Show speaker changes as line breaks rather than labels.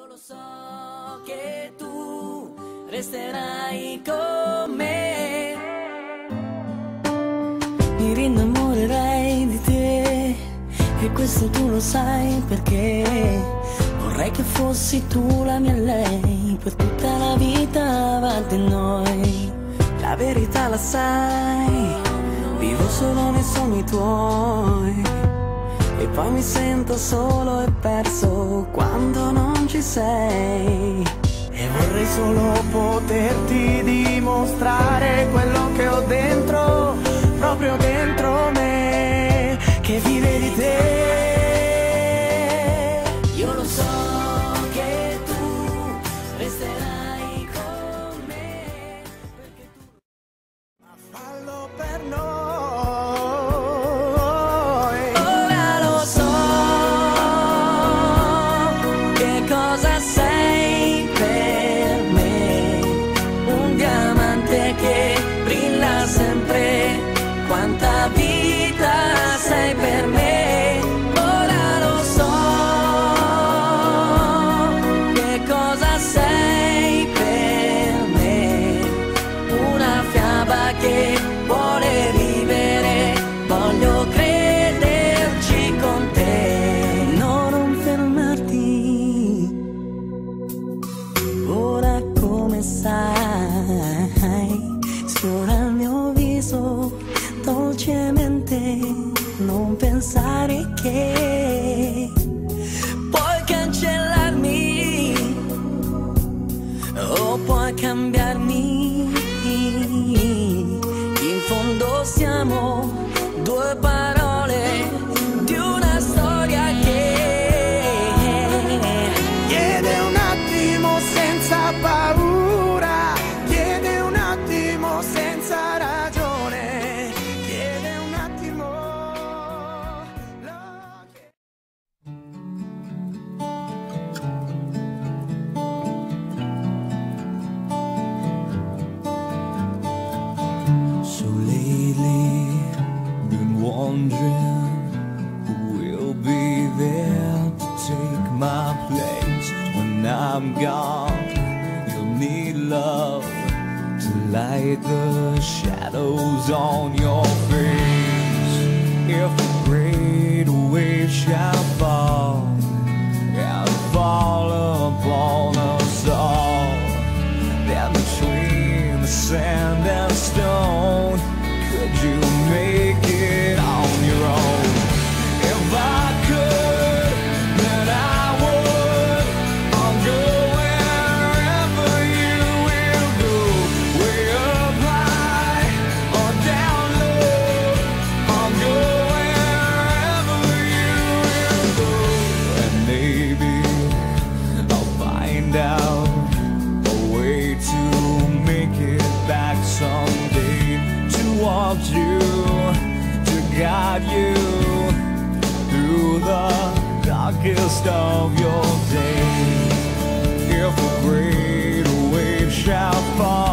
Io lo so che tu resterai con me, mi rinnamorerai di te, e questo tu lo sai perché vorrei che fossi tu la mia lei per tutta la vita avanti a noi. La verità la sai, vivo solo nei sogni tuoi, e poi mi sento solo e perso quando non ci sei.
E vorrei solo poterti dimostrare quello che ho dentro, proprio dentro me, che vive di te.
Io lo so che tu resterai con me, perché tu...
Ma fallo per noi.
Ora lo so che cosa sei per me, un diamante che brilla sempre, quanta vita sei per me. Ora lo so che cosa sei per me, una fiaba che vuole vivere, voglio crederci con te. No, non fermarti, ora come sai, sfiora il mio viso dolcemente, non pensare che puoi cancellarmi o puoi cambiarmi. In fondo siamo due parole di una storia che
Chiede un attimo senza paura, chiede un attimo senza ragione, chiede un attimo.
So lately, been wondering who will be there to take my place when I'm gone. You'll need love to light the shadows on your face. If a great wave shall fall and fall upon us all, then between the sand and stone, could you make it on your own? If I could, then I would. I'll go wherever you will go, way up high or down low. I'll go wherever you will go, and maybe I'll find out a way to make it back someday, to walk you, to guide you through the darkest of your days. If a great wave shall fall